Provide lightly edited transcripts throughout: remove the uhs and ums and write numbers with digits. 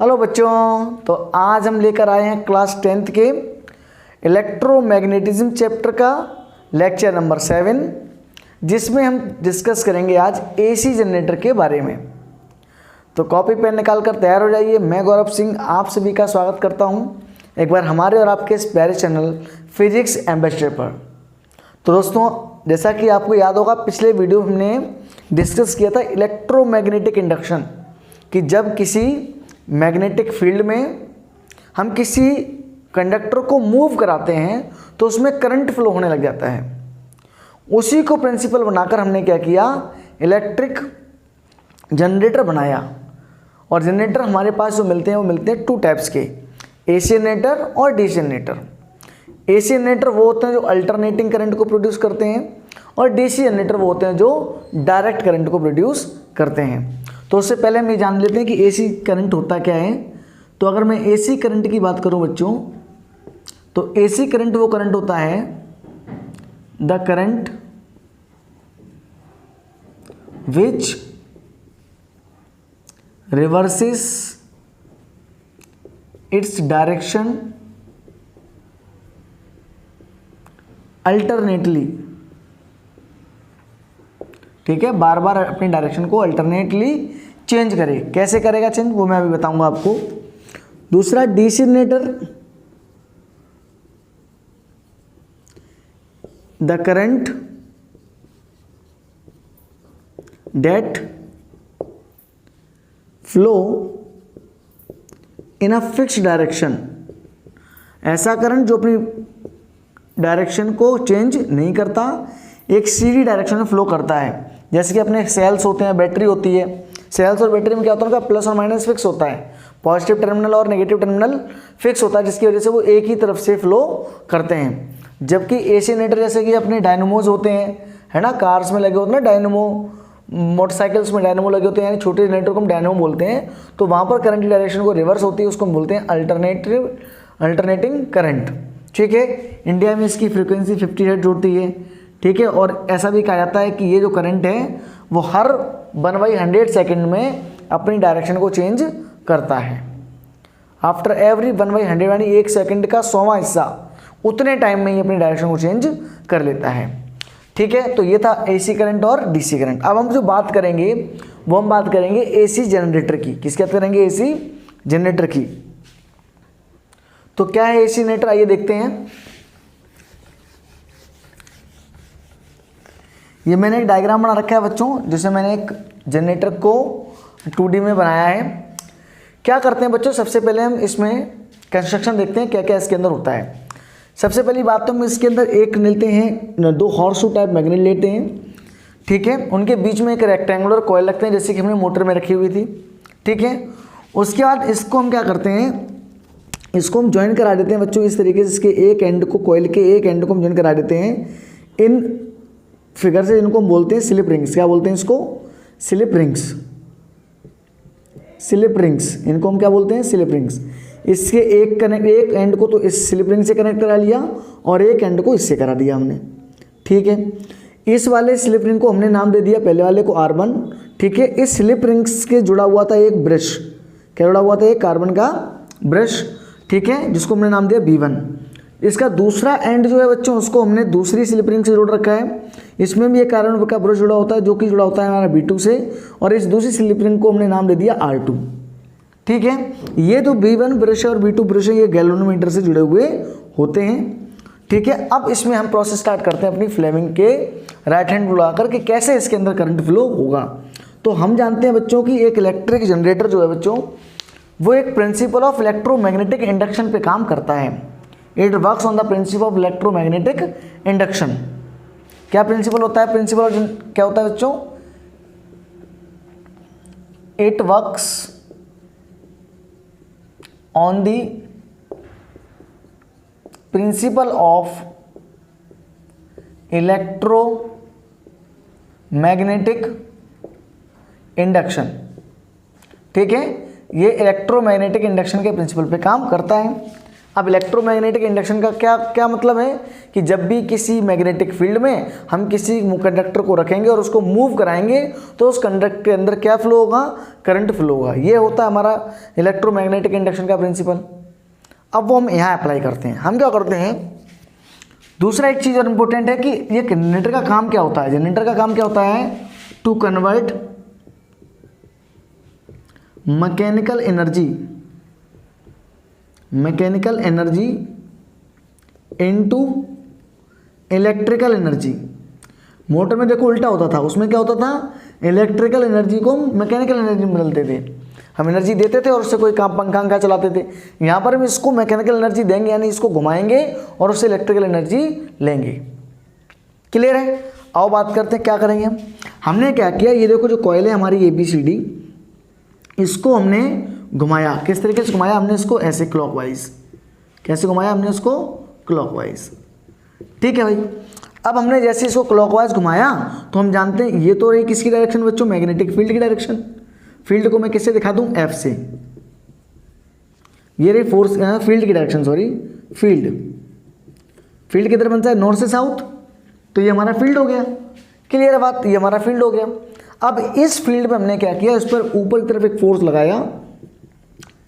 Hello बच्चों, तो आज हम लेकर आए हैं क्लास 10th के इलेक्ट्रोमैग्नेटिज्म चैप्टर का लेक्चर नंबर 7, जिसमें हम डिस्कस करेंगे आज एसी जनरेटर के बारे में। तो कॉपी पेन निकाल कर तैयार हो जाइए। मैं गौरव सिंह आप सभी का स्वागत करता हूं एक बार हमारे और आपके इस प्यारे चैनल फिजिक्स एम्बेसडर पर। तो दोस्तों, जैसा कि आपको याद होगा, पिछले वीडियो हमने डिस्कस किया था इलेक्ट्रोमैग्नेटिक इंडक्शन, कि जब किसी मैग्नेटिक फील्ड में हम किसी कंडक्टर को मूव कराते हैं तो उसमें करंट फ्लो होने लग जाता है। उसी को प्रिंसिपल बनाकर हमने क्या किया, इलेक्ट्रिक जनरेटर बनाया। और जनरेटर हमारे पास जो मिलते हैं वो मिलते हैं 2 टाइप्स के, एसी जनरेटर और डीसी जनरेटर। एसी जनरेटर वो होते हैं जो अल्टरनेटिंग करंट को प्रोड्यूस करते हैं, और डीसी जनरेटर वो होते हैं जो डायरेक्ट करंट को प्रोड्यूस करते हैं। तो उससे पहले हम ये जान लेते हैं कि एसी करंट होता क्या है। तो अगर मैं एसी करंट की बात करूं बच्चों, तो एसी करंट वो करंट होता है, the current which reverses its direction alternately. ठीक है, बार बार अपनी डायरेक्शन को अल्टरनेटली चेंज करे। कैसे करेगा चेंज, वो मैं अभी बताऊंगा आपको। दूसरा DC generator, the current that flow in a fixed direction. ऐसा करंट जो अपनी डायरेक्शन को चेंज नहीं करता, एक सीधी डायरेक्शन में फ्लो करता है। जैसे कि अपने सेल्स होते हैं, बैटरी होती है। सेल्स और बैटरी में क्या होता है, उनका प्लस और माइनस फिक्स होता है, पॉजिटिव टर्मिनल और नेगेटिव टर्मिनल फिक्स होता है, जिसकी वजह से वो एक ही तरफ से फ्लो करते हैं। जबकि एसी जनरेटर जैसे कि अपने डायनमोज होते हैं, है ना, कार्स में लगे होते हैं ना डायनमो, मोटरसाइकिल्स में डायनमो लगे होते हैं, यानी छोटे जनरेटर को हम डायनमो बोलते हैं। तो वहाँ पर करंट की डायरेक्शन को रिवर्स होती है, उसको हम बोलते हैं अल्टरनेटिंग करंट। ठीक है, इंडिया में इसकी फ्रीक्वेंसी 50 हर्ट्ज होती है। ठीक है, और ऐसा भी कहा जाता है कि ये जो करंट है वो हर 1/100 सेकेंड में अपनी डायरेक्शन को चेंज करता है। आफ्टर एवरी 1/100, यानी 1 सेकेंड का 100वां हिस्सा, उतने टाइम में ही अपनी डायरेक्शन को चेंज कर लेता है। ठीक है, तो ये था एसी करंट और डीसी करंट। अब हम जो बात करेंगे वो हम बात करेंगे एसी जनरेटर की। किसकी बात करेंगे, एसी जनरेटर की। तो क्या है एसी जनरेटर, आइए देखते हैं। ये मैंने एक डायग्राम बना रखा है बच्चों, जिसमें मैंने एक जनरेटर को 2D में बनाया है। क्या करते हैं बच्चों, सबसे पहले हम इसमें कंस्ट्रक्शन देखते हैं क्या क्या इसके अंदर होता है। सबसे पहली बात तो हम इसके अंदर एक लेते हैं, 2 हॉर्सशू टाइप मैग्नेट लेते हैं। ठीक है, उनके बीच में एक रेक्टेंगुलर कॉइल रखते हैं, जैसे कि हमने मोटर में रखी हुई थी। ठीक है, उसके बाद इसको हम क्या करते हैं, इसको हम ज्वाइन करा देते हैं बच्चों इस तरीके से। इसके एक एंड को, कॉइल के एक एंड को हम ज्वाइन करा देते हैं इन फिगर से, जिनको हम बोलते हैं स्लिप रिंग्स। क्या बोलते हैं इसको, स्लिप रिंग्स। स्लिप रिंग्स, इनको हम क्या बोलते हैं, स्लिप रिंग्स। इसके एक एंड को तो इस स्लिप रिंग से कनेक्ट करा लिया और एक एंड को इससे करा दिया हमने। ठीक है, इस वाले स्लिप रिंग को हमने नाम दे दिया, पहले वाले को R1। ठीक है, इस स्लिप रिंग्स के जुड़ा हुआ था एक ब्रश। क्या जुड़ा हुआ था, एक कार्बन का ब्रश। ठीक है, जिसको हमने नाम दिया B1। इसका दूसरा एंड जो है बच्चों, उसको हमने दूसरी स्लिप रिंग से जोड़ रखा है। इसमें भी एक कार्बन का ब्रश जुड़ा होता है, जो कि जुड़ा होता है हमारा B2 से, और इस दूसरी स्लिप रिंग को हमने नाम दे दिया R2। ठीक है, ये जो B1 ब्रश और B2 ब्रश है, ये गैल्वेनोमीटर से जुड़े हुए होते हैं। ठीक है, अब इसमें हम प्रोसेस स्टार्ट करते हैं अपनी फ्लेमिंग के राइट हैंड को लगाकर कि कैसे इसके अंदर करंट फ्लो होगा। तो हम जानते हैं बच्चों कि एक इलेक्ट्रिक जनरेटर जो है बच्चों, वो एक प्रिंसिपल ऑफ इलेक्ट्रोमैग्नेटिक इंडक्शन पे काम करता है। It works on the principle of electromagnetic induction. क्या प्रिंसिपल होता है, प्रिंसिपल क्या होता है बच्चों, it works on the principle of electromagnetic induction. ठीक है, ये इलेक्ट्रोमैग्नेटिक इंडक्शन के प्रिंसिपल पे काम करता है। अब इलेक्ट्रोमैग्नेटिक इंडक्शन का क्या क्या मतलब है कि जब भी किसी मैग्नेटिक फील्ड में हम किसी कंडक्टर को रखेंगे और उसको मूव कराएंगे तो उस कंडक्टर के अंदर क्या फ्लो होगा, करंट फ्लो होगा। ये होता है हमारा इलेक्ट्रोमैग्नेटिक इंडक्शन का प्रिंसिपल। अब वो हम यहाँ अप्लाई करते हैं। हम क्या करते हैं, दूसरा एक चीज़ और इम्पोर्टेंट है कि ये जनरेटर का काम क्या होता है। जनरेटर का काम क्या होता है, to convert mechanical energy into electrical energy. Motor में देखो उल्टा होता था, उसमें क्या होता था, इलेक्ट्रिकल एनर्जी को मैकेनिकल एनर्जी में बदलते थे। हम एनर्जी देते थे और उससे कोई काम पंखा चलाते थे। यहाँ पर हम इसको मैकेनिकल एनर्जी देंगे, यानी इसको घुमाएंगे और उससे इलेक्ट्रिकल एनर्जी लेंगे। क्लियर है। आओ बात करते हैं क्या करेंगे हम। हमने क्या किया, ये देखो जो कॉइल है हमारी ABCD, इसको हमने घुमाया। किस तरीके से घुमाया, हमने इसको ऐसे क्लॉकवाइज। कैसे घुमाया हमने इसको, क्लॉकवाइज। ठीक है भाई। अब हमने जैसे इसको क्लॉकवाइज घुमाया तो हम जानते हैं ये तो रही किसकी डायरेक्शन बच्चों, मैग्नेटिक फील्ड की डायरेक्शन। फील्ड को मैं किससे दिखा दूं, F से। ये रही फोर्स, फील्ड की डायरेक्शन, सॉरी फील्ड किधर बनता है, नॉर्थ से साउथ, तो ये हमारा फील्ड हो गया। क्लियर है बात, ये हमारा फील्ड हो गया। अब इस फील्ड में हमने क्या किया, इस पर ऊपर की तरफ एक फोर्स लगाया,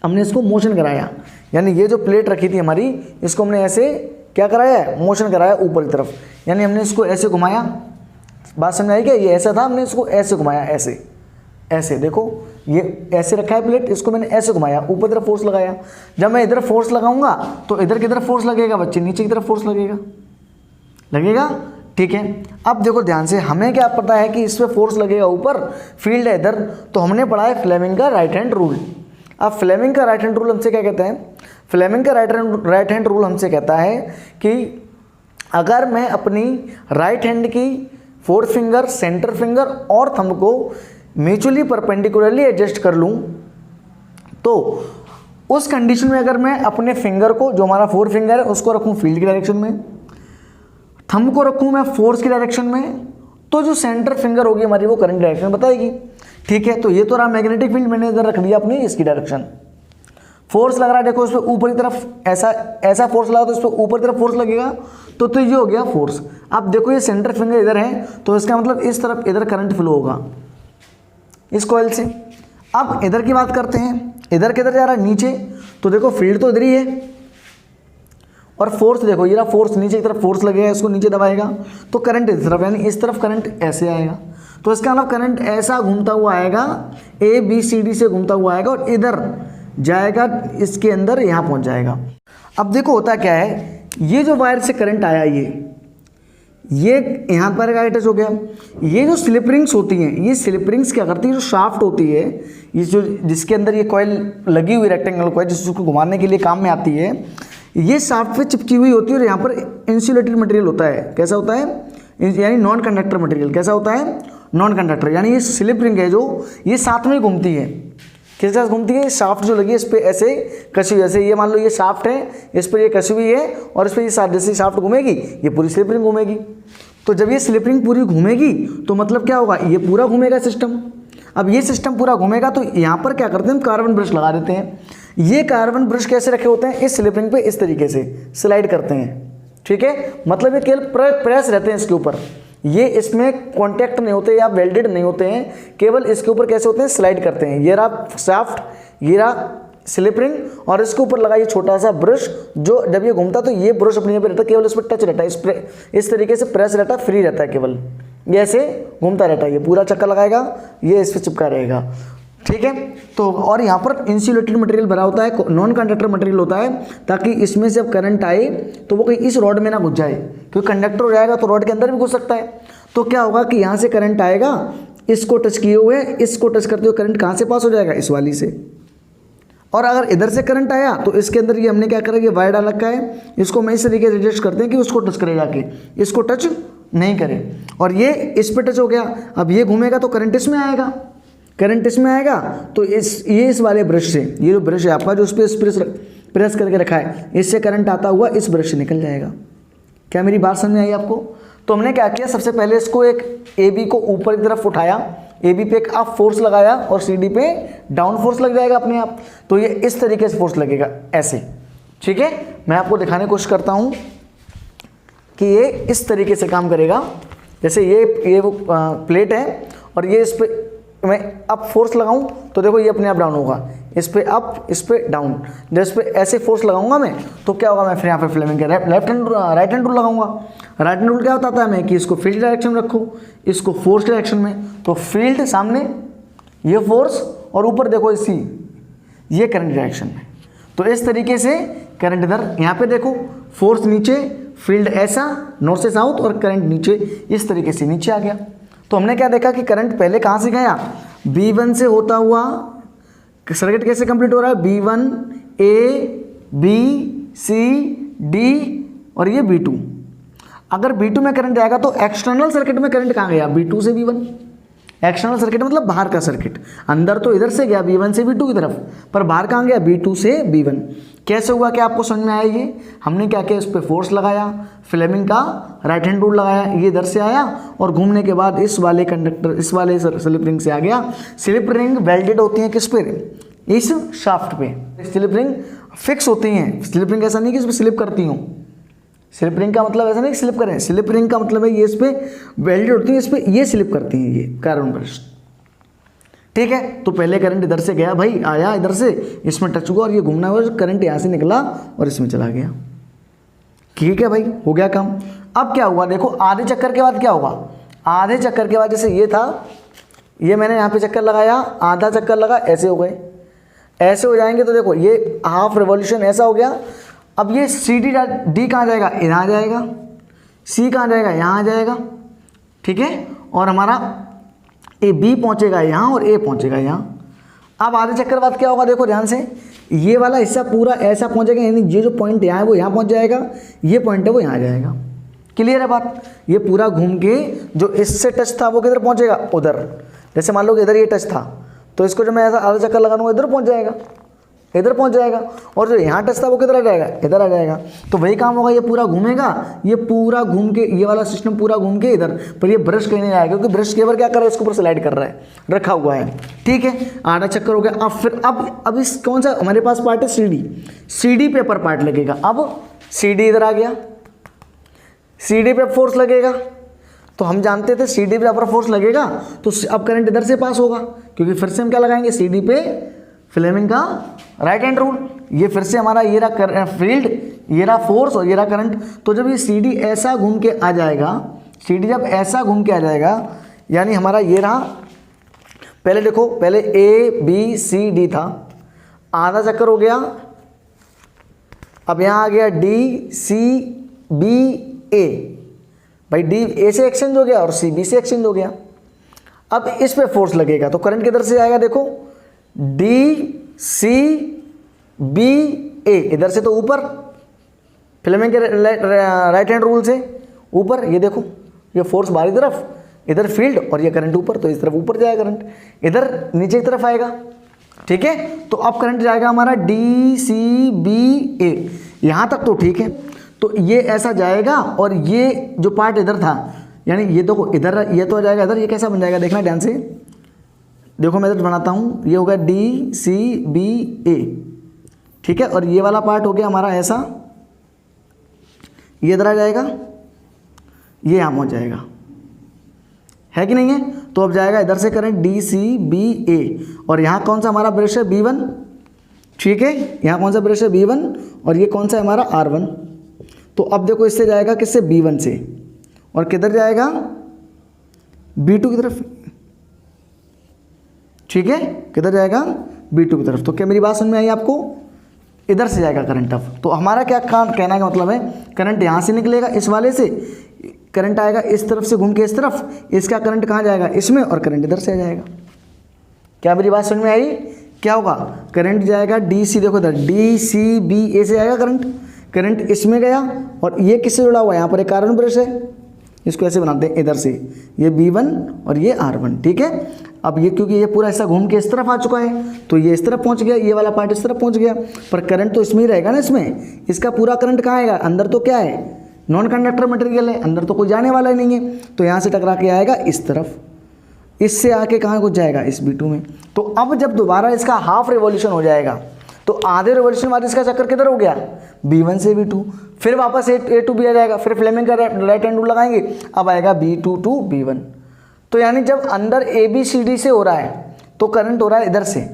हमने इसको मोशन कराया। यानी ये जो प्लेट रखी थी हमारी, इसको हमने ऐसे क्या कराया है, मोशन कराया ऊपर की तरफ। यानी हमने इसको ऐसे घुमाया, बात समझ आई क्या, ये ऐसा था, हमने इसको ऐसे घुमाया, ऐसे ऐसे। देखो ये ऐसे रखा है प्लेट, इसको मैंने ऐसे घुमाया, ऊपर तरफ फोर्स लगाया। जब मैं इधर फोर्स लगाऊंगा तो इधर की तरफ फोर्स लगेगा बच्चे, नीचे की तरफ फोर्स लगेगा। ठीक है। अब देखो ध्यान से, हमें क्या पता है कि इस पर फोर्स लगेगा ऊपर, फील्ड है इधर, तो हमने पढ़ा है फ्लेमिंग का राइट हैंड रूल। अब फ्लेमिंग का राइट हैंड रूल हमसे क्या कहता है, फ्लेमिंग का राइट हैंड रूल हमसे कहता है कि अगर मैं अपनी राइट हैंड की फोर्थ फिंगर, सेंटर फिंगर और थंब को म्यूचुअली परपेंडिकुलरली एडजस्ट कर लूँ, तो उस कंडीशन में अगर मैं अपने फिंगर को, जो हमारा फोर्थ फिंगर है, उसको रखूँ फील्ड की डायरेक्शन में, थंब को रखूँ मैं फोर्स की डायरेक्शन में, तो जो सेंटर फिंगर होगी हमारी वो करंट डायरेक्शन बताएगी। ठीक है। तो ये तो रहा मैग्नेटिक फील्ड, मैंने इधर रख दिया अपनी इसकी डायरेक्शन। फोर्स लग रहा है, देखो इस पर ऊपर की तरफ ऐसा फोर्स लगा तो इस पर ऊपर की तरफ फोर्स लगेगा, तो ये हो गया फोर्स। अब देखो ये सेंटर फिंगर इधर है, तो इसका मतलब इस तरफ इधर करंट फ्लो होगा इस कॉइल से। अब इधर की बात करते हैं, इधर किधर जा रहा है, नीचे, तो देखो फील्ड तो इधर ही है और फोर्स देखो ये रहा फोर्स, नीचे की तरफ फोर्स लगेगा, इसको नीचे दबाएगा तो करंट इस तरफ, यानी इस तरफ करंट ऐसे आएगा। तो इसका मतलब करंट ऐसा घूमता हुआ आएगा, ABCD से घूमता हुआ आएगा और इधर जाएगा, इसके अंदर यहाँ पहुँच जाएगा। अब देखो होता क्या है, ये जो वायर से करंट आया, ये यहाँ पर अटैच हो गया। ये जो स्लिप रिंग्स होती हैं, ये स्लिप रिंग्स क्या करती है, जो शाफ्ट होती है, ये जो जिसके अंदर ये कॉइल लगी हुई रेक्टेंगल कॉइल, जिसको घुमाने के लिए काम में आती है, ये शाफ्ट पे चिपकी हुई होती है और यहाँ पर इंसुलेटेड मटेरियल होता है। कैसा होता है, यानी नॉन कंडक्टर मटेरियल। कैसा होता है, नॉन कंडक्टर। यानी ये स्लिप रिंग है जो ये साथ में घूमती है, किसके साथ घूमती है, शाफ्ट जो लगी है इस पर ऐसे कसी हुई, जैसे ये मान लो ये शाफ्ट है, इस पर ये कसी हुई है और इस पर ये जैसे शाफ्ट घूमेगी, ये पूरी स्लिप रिंग घूमेगी। तो जब ये स्लिप रिंग पूरी घूमेगी तो मतलब क्या होगा, ये पूरा घूमेगा सिस्टम। अब ये सिस्टम पूरा घूमेगा तो यहाँ पर क्या करते हैं, हम कार्बन ब्रश लगा देते हैं। ये कार्बन ब्रश कैसे रखे होते हैं, इस स्लिप रिंग पे इस तरीके से स्लाइड करते हैं। ठीक है, मतलब ये केवल प्रेस रहते हैं इसके ऊपर, ये इसमें कांटेक्ट नहीं होते या वेल्डेड नहीं होते हैं, केवल इसके ऊपर कैसे होते हैं, स्लाइड करते हैं। ये रहा शाफ्ट, ये रहा स्लिप रिंग और इसके ऊपर लगा ये छोटा सा ब्रश, जो जब ये घूमता तो ये ब्रश अपने यहाँ पे रहता है, केवल इस पर टच रहता है, इस तरीके से प्रेस रहता है, फ्री रहता है, केवल ये ऐसे घूमता रहता है। ये पूरा चक्कर लगाएगा, ये इस पर चिपका रहेगा। ठीक है, तो और यहाँ पर इंसुलेटेड मटेरियल भरा होता है, नॉन कंडक्टर मटेरियल होता है, ताकि इसमें से जब करंट आए तो वो कहीं इस रॉड में ना घुस जाए, क्योंकि कंडक्टर हो जाएगा तो रॉड के अंदर भी घुस सकता है। तो क्या होगा कि यहाँ से करंट आएगा, इसको टच किए हुए, इसको टच करते हुए करंट कहाँ से पास हो जाएगा, इस वाली से। और अगर इधर से करंट आया तो इसके अंदर ये हमने क्या करा, ये वायर डाल रखा है, इसको मैं इस तरीके से एडजस्ट करते हैं कि उसको टच करे जाके, इसको टच नहीं करे। और ये इस पे टच हो गया, अब ये घूमेगा तो करंट इसमें आएगा, करंट इसमें आएगा तो इस वाले ब्रश से, ये जो ब्रश है आपका जो उस पर प्रेस करके रखा है, इससे करंट आता हुआ इस ब्रश से निकल जाएगा। क्या मेरी बात समझ में आई आपको? तो हमने क्या किया, सबसे पहले इसको एक AB को ऊपर की तरफ उठाया, AB पे एक अप फोर्स लगाया और CD पे डाउन फोर्स लग जाएगा अपने आप। तो ये इस तरीके से फोर्स लगेगा ऐसे, ठीक है, मैं आपको दिखाने की कोशिश करता हूँ कि ये इस तरीके से काम करेगा। जैसे ये वो प्लेट है और ये इस पर मैं अप फोर्स लगाऊं तो देखो ये अपने आप डाउन होगा, इस पे अप इस पे डाउन। जब इस पे ऐसे फोर्स लगाऊंगा मैं तो क्या होगा, मैं फिर यहाँ पे फ्लेमिंग का राइट हैंड रूल लगाऊंगा। राइट हैंड रूल क्या बताता है मैं कि इसको फील्ड डायरेक्शन में रखो, इसको फोर्स डायरेक्शन में। तो फील्ड सामने, ये फोर्स, और ऊपर देखो इसी ये करंट डायरेक्शन में। तो इस तरीके से करंट इधर, यहाँ पे देखो फोर्स नीचे, फील्ड ऐसा नॉर्थ से साउथ, और करंट नीचे इस तरीके से नीचे आ गया। तो हमने क्या देखा कि करंट पहले कहाँ से गया, B1 से होता हुआ सर्किट कैसे कंप्लीट हो रहा है, B1 A B C D और ये B2। अगर B2 में करंट जाएगा तो एक्सटर्नल सर्किट में करंट कहाँ गया, B2 से B1। एक्सटर्नल सर्किट मतलब बाहर का सर्किट, अंदर तो इधर से गया B1 से B2 की तरफ, पर बाहर कहाँ गया, B2 से B1। कैसे हुआ, क्या आपको समझ में आया ये? हमने क्या किया, इस पर फोर्स लगाया, फ्लेमिंग का राइट हैंड रूल लगाया, ये इधर से आया और घूमने के बाद इस वाले कंडक्टर, इस वाले स्लिप रिंग से आ गया। स्लिप रिंग वेल्डेड होती है किस पे, इस शाफ्ट पे। स्लिप रिंग फिक्स होती हैं, स्लिप रिंग ऐसा नहीं कि इस पर स्लिप करती हूँ। स्लिप रिंग का मतलब ऐसा नहीं कि स्लिप करें, स्लिप रिंग का मतलब है ये इस पे वेल्डेड होती है, इस पे ये स्लिप करती हैं, ये कार्बन ब्रश। ठीक है, तो पहले करंट इधर से गया भाई, आया इधर से, इसमें टच हुआ और ये घूमना हुआ, करंट यहाँ से निकला और इसमें चला गया। ठीक है भाई, हो गया काम। अब क्या हुआ देखो, आधे चक्कर के बाद क्या होगा, आधे चक्कर के बाद जैसे ये था, ये मैंने यहाँ पे चक्कर लगाया, आधा चक्कर लगा, ऐसे हो गए, ऐसे हो जाएंगे। तो देखो ये हाफ रिवॉल्यूशन ऐसा हो गया। अब ये सी डी कहाँ जाएगा, यहाँ जाएगा, सी कहाँ जाएगा, यहाँ आ जाएगा। ठीक है, और हमारा ए बी पहुँचेगा यहाँ और ए पहुँचेगा यहाँ। अब आधे चक्कर बाद क्या होगा, देखो ध्यान से, ये वाला हिस्सा पूरा ऐसा पहुँचेगा, यानी ये जो पॉइंट यहाँ है वो यहाँ पहुँच जाएगा, ये पॉइंट है वो यहाँ जाएगा। क्लियर है बात? ये पूरा घूम के जो इससे टच था वो किधर पहुँचेगा, उधर। जैसे मान लो कि इधर ये टच था, तो इसको जब मैं ऐसा आधा चक्कर लगाऊंगा इधर पहुँच जाएगा, इधर पहुंच जाएगा। और जो यहाँ टच था वो किधर आ जाएगा, इधर आ जाएगा। तो वही काम होगा, ये पूरा घूमेगा, ये पूरा घूम के, ये वाला सिस्टम पूरा घूम के इधर, पर ये ब्रश कहीं नहीं आएगा क्योंकि ब्रश केवल क्या कर रहा है, इसके ऊपर स्लाइड कर रहा है, रखा हुआ है। ठीक है, आधा चक्कर हो गया। अब फिर अब इस कौन सा हमारे पास पार्ट है, सी डी पे पर पार्ट लगेगा। अब सी डी इधर आ गया, सी डी पे फोर्स लगेगा। तो हम जानते थे सी डी पे अपर फोर्स लगेगा, तो अब करंट इधर से पास होगा, क्योंकि फिर से हम क्या लगाएंगे, सी डी पे फ्लेमिंग का राइट हैंड रूल। ये फिर से हमारा ये रहा फील्ड, ये रहा फोर्स और ये रहा करंट। तो जब ये सी डी ऐसा घूम के आ जाएगा, सी डी जब ऐसा घूम के आ जाएगा, यानी हमारा ये रहा, पहले देखो, पहले ए बी सी डी था, आधा चक्कर हो गया। अब यहाँ आ गया डी सी बी ए, भाई डी ए से एक्सचेंज हो गया और सी बी से एक्सचेंज हो गया। अब इस पे फोर्स लगेगा तो करंट किधर से आएगा, देखो डी सी बी ए, इधर से तो ऊपर फ्लेमिंग के राइट हैंड रूल से ऊपर, ये देखो ये फोर्स बाहरी तरफ, इधर फील्ड और ये करंट ऊपर, तो इस तरफ ऊपर जाएगा करंट, इधर नीचे की तरफ आएगा। ठीक है, तो अब करंट जाएगा हमारा डी सी बी ए, यहाँ तक तो ठीक है। तो ये ऐसा जाएगा और ये जो पार्ट इधर था, यानी ये देखो इधर, ये तो आ जाएगा इधर, ये कैसा बन जाएगा देखना ध्यान से, देखो मैं इधर बनाता हूँ, ये होगा डी सी बी ए। ठीक है, और ये वाला पार्ट हो गया हमारा ऐसा, ये इधर आ जाएगा, ये यहाँ पहुँच जाएगा, है कि नहीं है? तो अब जाएगा इधर से करंट डी सी बी ए, और यहाँ कौन सा हमारा ब्रश है, B1। ठीक है, यहाँ कौन सा ब्रश है, B1, और ये कौन सा है हमारा R1। तो अब देखो इससे जाएगा किससे, B1 से, और किधर जाएगा, B2 की तरफ। ठीक है, किधर जाएगा, B2 की तरफ। तो क्या मेरी बात समझ में आई आपको? इधर से जाएगा करंट। अब तो हमारा क्या कहना का मतलब है, करंट यहाँ से निकलेगा इस वाले से, करंट आएगा इस तरफ से घूम के इस तरफ, इसका करंट कहाँ जाएगा, इसमें, और करंट इधर से आ जाएगा। क्या मेरी बात समझ में आई? क्या होगा, करंट जाएगा डी सी, देखो इधर डी सी बी ए से आएगा करंट, करंट इसमें गया, और ये किससे जुड़ा हुआ है, यहाँ पर एक कार्बन ब्रश है, इसको ऐसे बनाते हैं इधर से, ये B1 और ये R1। ठीक है, अब ये क्योंकि ये पूरा ऐसा घूम के इस तरफ आ चुका है, तो ये इस तरफ पहुंच गया, ये वाला पार्ट इस तरफ पहुंच गया, पर करंट तो इसमें ही रहेगा ना, इसमें इसका पूरा करंट कहाँ आएगा, अंदर तो क्या है, नॉन कंडक्टर मटेरियल है, अंदर तो कोई जाने वाला ही नहीं है, तो यहाँ से टकरा के आएगा इस तरफ, इससे आके कहाँ कुछ जाएगा, इस B2 में। तो अब जब दोबारा इसका हाफ रिवॉल्यूशन हो जाएगा, तो आधे रिवॉल्यूशन बाद इसका चक्कर किधर हो गया, B1 से B2, फिर वापस A टू B आ जाएगा, फिर फ्लेमिंग का राइट हैंड रूल लगाएंगे, अब आएगा B2 टू B1। तो यानी जब अंदर ABCD से हो रहा है तो करंट हो रहा है इधर से,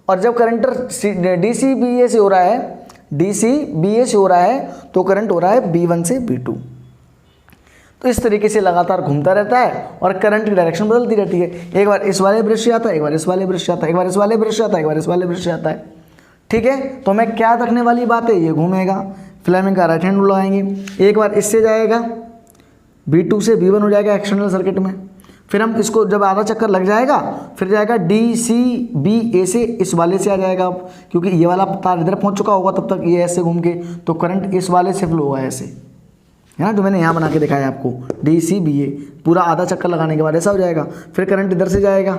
और जब करंट DCBA से हो रहा है, DCBA से हो रहा है तो करंट हो रहा है B1 से B2। तो इस तरीके से लगातार घूमता रहता है और करंट की डायरेक्शन बदलती रहती है। एक बार इस वाले ब्रश से आता है, एक बार इस वाले ब्रश से आता है, एक बार इस वाले ब्रश से आता है, एक बार इस वाले ब्रश से आता है। ठीक है, तो हमें क्या रखने वाली बात है, ये घूमेगा, फ्लेमिंग का राइट हैंड रूल लगाएंगे, एक बार इससे जाएगा B2 से B1 हो जाएगा एक्सटर्नल सर्किट में, फिर हम इसको जब आधा चक्कर लग जाएगा फिर जाएगा DCBA से इस वाले से आ जाएगा, अब क्योंकि ये वाला तार इधर पहुंच चुका होगा तब तक ये ऐसे घूम के, तो करंट इस वाले से फ्लो हुआ है ऐसे, है ना, जो मैंने यहाँ बना के दिखाया आपको DCBA, पूरा आधा चक्कर लगाने के बाद ऐसा हो जाएगा। फिर करंट इधर से जाएगा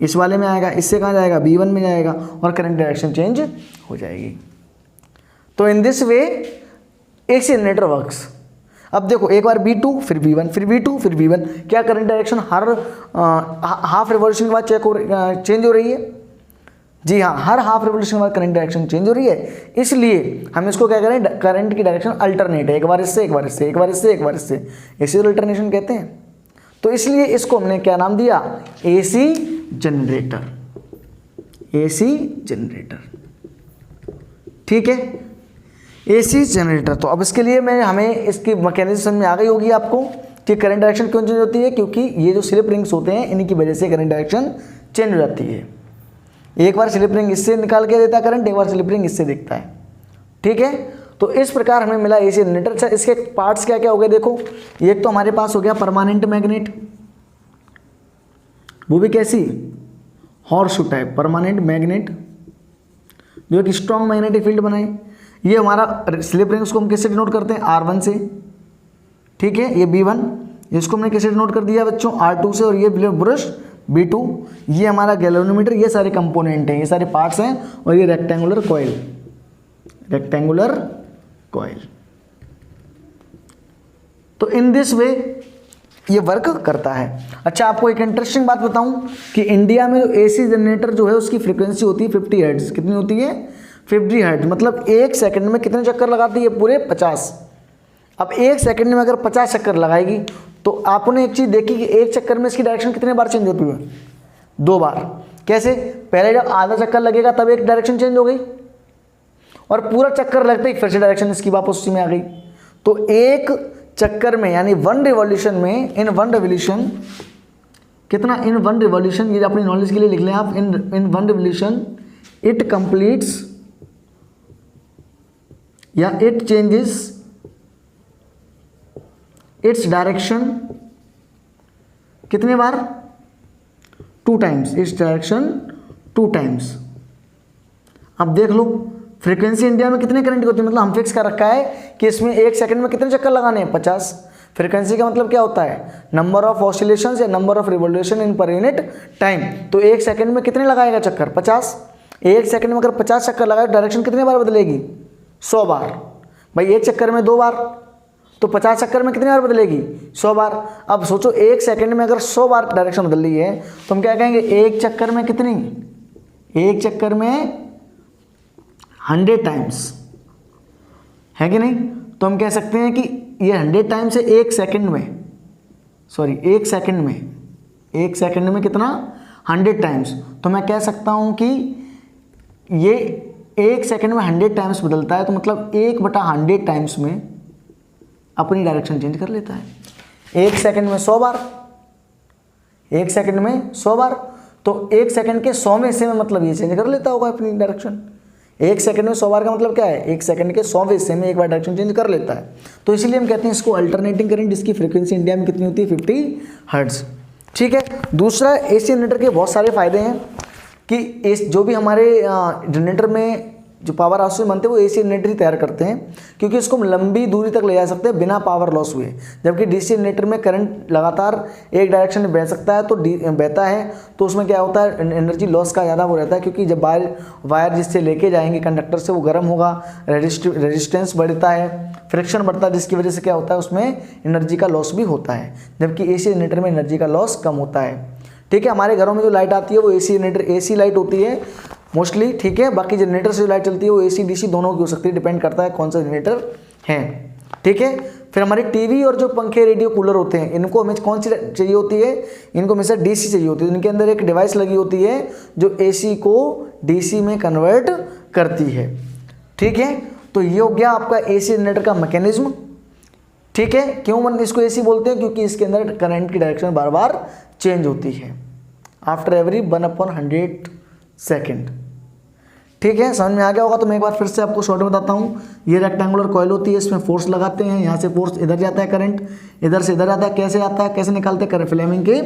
इस वाले में आएगा, इससे कहाँ जाएगा, B1 में जाएगा और करंट डायरेक्शन चेंज हो जाएगी। तो in this way AC generator works. अब देखो एक बार B2 फिर B1 फिर B2 फिर B1, क्या करंट डायरेक्शन हर हाफ रिवॉल्यूशन के बाद चेंज हो रही है? जी हाँ, हर हाफ रिवॉल्यूशन के बाद करंट डायरेक्शन चेंज हो रही है। इसलिए हम इसको क्या करें, करंट की डायरेक्शन अल्टरनेट है, एक बार इससे एक बार इससे, एक बार इससे एक बार इससे, इसी को अल्टरनेशन कहते हैं। तो इसलिए इसको हमने क्या नाम दिया, AC जनरेटर, AC जनरेटर। ठीक है, AC जनरेटर। तो अब इसके लिए हमें इसकी मैकेनिज्म में आ गई होगी आपको कि करंट डायरेक्शन क्यों चेंज होती है, क्योंकि ये जो स्लिप रिंग्स होते हैं इन्हीं की वजह से करंट डायरेक्शन चेंज हो जाती है। एक बार स्लिप रिंग इससे निकाल के देता है करंट, एक बार स्लिप रिंग इससे दिखता है। ठीक है, तो इस प्रकार हमें मिला AC जनरेटर। अच्छा, इसके पार्ट्स क्या क्या हो गए देखो, एक तो हमारे पास हो गया परमानेंट मैग्नेट, वो भी कैसी, horse shoe type permanent magnet, जो एक स्ट्रॉन्ग मैग्नेटिक फील्ड बनाए। ये हमारा स्लिप रिंग्स को हम किससे डिनोट करते हैं, R1 से। ठीक है, ये B1, इसको हमने किससे डिनोट कर दिया बच्चों, R2 से, और ये ब्रश B2, ये हमारा गैल्वेनोमीटर, ये सारे कंपोनेंट हैं, ये सारे पार्ट्स हैं, और ये रेक्टेंगुलर कॉइल, रेक्टेंगुलर कॉइल। तो इन दिस वे ये वर्क करता है। अच्छा, आपको एक इंटरेस्टिंग बात बताऊं कि इंडिया में जो AC जनरेटर जो है उसकी फ्रीक्वेंसी होती है 50 हर्ट्ज। कितनी होती है, 50 हर्ट्ज। मतलब एक सेकंड में कितने चक्कर लगाती है, पूरे 50। अब एक सेकंड में अगर 50 चक्कर लगाएगी तो आपने एक चीज़ देखी कि एक चक्कर में इसकी डायरेक्शन कितने बार चेंज होती है, 2 बार। कैसे, पहले जब आधा चक्कर लगेगा तब एक डायरेक्शन चेंज हो गई, और पूरा चक्कर लगते ही फिर से डायरेक्शन इसकी वापस उसी में आ गई। तो एक चक्कर में यानी 1 रिवॉल्यूशन में, इन 1 रिवॉल्यूशन कितना, इन 1 रिवॉल्यूशन, ये अपनी नॉलेज के लिए लिख लें आप, इन 1 रिवॉल्यूशन इट कंप्लीट्स या इट चेंजेस इट्स डायरेक्शन कितने बार, 2 टाइम्स, इट्स डायरेक्शन 2 टाइम्स। अब देख लो फ्रीक्वेंसी इंडिया में कितने करंट की होती है, मतलब हम फिक्स कर रखा है कि इसमें एक सेकंड में कितने चक्कर लगाने हैं, 50। फ्रीक्वेंसी का मतलब क्या होता है, नंबर ऑफ ऑसिलेशंस या number of revolution in per unit time. तो एक सेकंड में कितने लगाएगा चक्कर, 50। एक सेकंड में अगर 50 चक्कर लगाए डायरेक्शन कितने बार बदलेगी, 100 बार। भाई एक चक्कर में 2 बार, तो 50 चक्कर में कितनी बार बदलेगी, 100 बार। अब सोचो एक सेकंड में अगर 100 बार डायरेक्शन बदल रही है तो हम क्या कहेंगे, एक चक्कर में कितनी, एक चक्कर में 100 टाइम्स, है कि नहीं। तो हम कह सकते हैं कि ये 100 टाइम्स है एक सेकंड में, सॉरी एक सेकंड में, एक सेकंड में कितना, 100 टाइम्स। तो मैं कह सकता हूं कि ये एक सेकंड में 100 टाइम्स बदलता है, तो मतलब 1/100 टाइम्स में अपनी डायरेक्शन चेंज कर लेता है। एक सेकंड में 100 बार, एक सेकंड में 100 बार, तो एक सेकंड के 100वें हिस्से में मतलब ये चेंज कर लेता होगा अपनी डायरेक्शन। एक सेकंड में 100 बार का मतलब क्या है, एक सेकंड के 100वें हिस्से में एक बार डायरेक्शन चेंज कर लेता है। तो इसलिए हम कहते हैं इसको अल्टरनेटिंग करंट, जिसकी फ्रीक्वेंसी इंडिया में कितनी होती है, 50 हर्ट्ज। ठीक है, दूसरा AC जनरेटर के बहुत सारे फायदे हैं कि जो भी हमारे जनरेटर में जो पावर हाउस में बनते हैं वो AC जनरेटर ही तैयार करते हैं, क्योंकि इसको हम लंबी दूरी तक ले जा सकते हैं बिना पावर लॉस हुए। जबकि DC जनरेटर में करंट लगातार एक डायरेक्शन में बह सकता है, तो बहता है तो उसमें क्या होता है, एनर्जी लॉस का ज़्यादा वो रहता है, क्योंकि जब वायर जिससे लेके जाएंगे कंडक्टर से वो गर्म होगा, रेजिस्टेंस बढ़ता है, फ्रिक्शन बढ़ता है, जिसकी वजह से क्या होता है उसमें एनर्जी का लॉस भी होता है। जबकि AC जनरेटर में एनर्जी का लॉस कम होता है। ठीक है, हमारे घरों में जो लाइट आती है वो AC जनरेटर AC लाइट होती है, मोस्टली, ठीक है। बाकी जनरेटर से जो लाइट चलती है वो AC DC दोनों की हो सकती है, डिपेंड करता है कौन सा जनरेटर है, ठीक है। फिर हमारी टीवी और जो पंखे, रेडियो, कूलर होते हैं, इनको हमें कौन सी चाहिए होती है? इनको हमेशा DC चाहिए होती है। इनके अंदर एक डिवाइस लगी होती है जो AC को DC में कन्वर्ट करती है, ठीक है। तो ये हो गया आपका AC जनरेटर का मैकेनिज्म, ठीक है। क्यों इसको AC बोलते हैं? क्योंकि इसके अंदर करंट की डायरेक्शन बार बार चेंज होती है आफ्टर एवरी 1/100 सेकेंड, ठीक है। समझ में आ गया होगा। तो मैं एक बार फिर से आपको शॉर्ट में बताता हूँ। ये रेक्टेंगुलर कॉइल होती है, इसमें फोर्स लगाते हैं, यहाँ से फोर्स इधर जाता है, करंट इधर से इधर आता है। कैसे आता है, कैसे निकालते हैं? करंट फ्लेमिंग के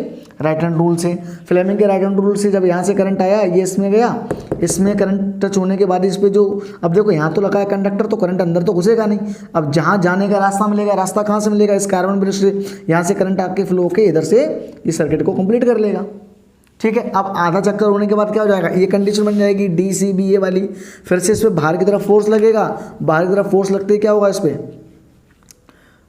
राइट हैंड रूल से। फ्लेमिंग के राइट हैंड रूल से जब यहाँ से करंट आया, ये इसमें गया, इसमें करंट टच होने के बाद इस पर जो, अब देखो यहाँ तो लगा है कंडक्टर, तो करंट अंदर तो घुसेगा नहीं। अब जहाँ जाने का रास्ता मिलेगा, रास्ता कहाँ से मिलेगा? इस कार्बन ब्रश से। यहाँ से करंट आपके फ्लो होकर इधर से इस सर्किट को कंप्लीट कर लेगा, ठीक है। अब आधा चक्कर होने के बाद क्या हो जाएगा? ये कंडीशन बन जाएगी DCB वाली। फिर से इस पर बाहर की तरफ फोर्स लगेगा, बाहर की तरफ फोर्स लगते ही क्या होगा? इस पर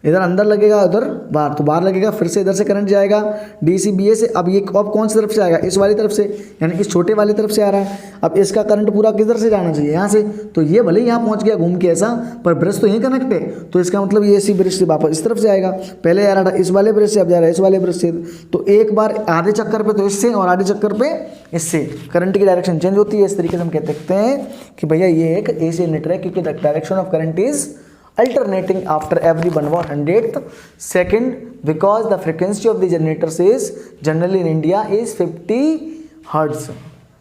इधर अंदर लगेगा, उधर बाहर, तो बाहर लगेगा। फिर से इधर से करंट जाएगा DCBA से। अब ये अब कौन सी तरफ से आएगा? इस वाली तरफ से, यानी इस छोटे वाली तरफ से आ रहा है। अब इसका करंट पूरा किधर से जाना चाहिए? यहाँ से। तो ये भले यहाँ पहुँच गया घूम के ऐसा, पर ब्रश तो यहीं कनेक्ट है, तो इसका मतलब ये इसी ब्रश से वापस इस तरफ से आएगा। पहले आ रहा था इस वाले ब्रश से, अब जा रहा है इस वाले ब्रश से। तो एक बार आधे चक्कर पे तो इससे, और आधे चक्कर पे इससे करंट की डायरेक्शन चेंज होती है। इस तरीके से हम कह सकते हैं कि भैया ये एक AC जनरेटर है, क्योंकि the direction of current is alternating after every 1/100th second because the frequency of the generators is generally in India is 50 Hz।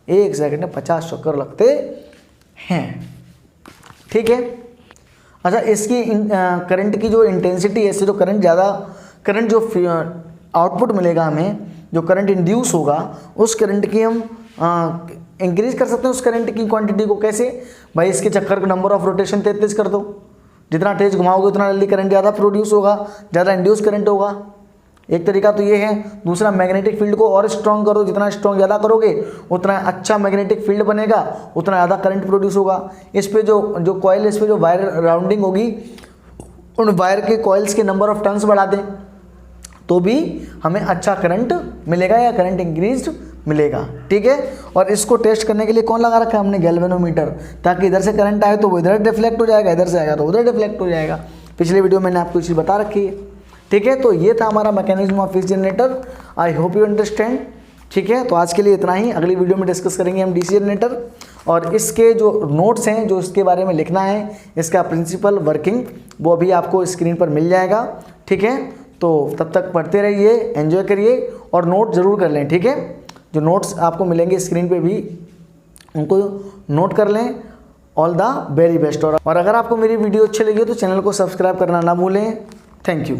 एक सेकंड में 50 चक्कर लगते हैं, ठीक है। अच्छा, इसकी करंट की जो इंटेंसिटी है, इससे जो करंट ज़्यादा, करंट जो आउटपुट मिलेगा हमें, जो करंट इंड्यूस होगा, उस करंट की हम इंक्रीज कर सकते हैं, उस करंट की क्वांटिटी को। कैसे भाई? इसके चक्कर का नंबर ऑफ रोटेशन 33 कर दो। जितना तेज घुमाओगे उतना जल्दी करंट ज़्यादा प्रोड्यूस होगा, ज़्यादा इंड्यूस करंट होगा। एक तरीका तो ये है। दूसरा, मैग्नेटिक फील्ड को और स्ट्रॉन्ग करो, जितना स्ट्रॉन्ग ज़्यादा करोगे उतना अच्छा मैग्नेटिक फील्ड बनेगा, उतना ज़्यादा करंट प्रोड्यूस होगा। इस पे जो कॉइल, इस पे जो वायर राउंडिंग होगी, उन वायर के कॉइल्स के नंबर ऑफ टर्न्स बढ़ा दें तो भी हमें अच्छा करंट मिलेगा या करंट इंक्रीज मिलेगा, ठीक है। और इसको टेस्ट करने के लिए कौन लगा रखा है हमने? गैल्वेनोमीटर, ताकि इधर से करंट आए तो वो इधर डिफ्लेक्ट हो जाएगा, इधर से आएगा तो उधर डिफ्लेक्ट हो जाएगा। पिछले वीडियो में मैंने आपको इसी बता रखी है, ठीक है। तो ये था हमारा mechanism of AC generator. I hope you understand, ठीक है। तो आज के लिए इतना ही। अगली वीडियो में डिस्कस करेंगे हम DC जनरेटर, और इसके जो नोट्स हैं, जो इसके बारे में लिखना है, इसका प्रिंसिपल, वर्किंग, वो अभी आपको स्क्रीन पर मिल जाएगा, ठीक है। तो तब तक पढ़ते रहिए, एंजॉय करिए और नोट ज़रूर कर लें, ठीक है। जो नोट्स आपको मिलेंगे स्क्रीन पे भी, उनको नोट कर लें। All the very best. और अगर आपको मेरी वीडियो अच्छी लगी हो तो चैनल को सब्सक्राइब करना ना भूलें। Thank you.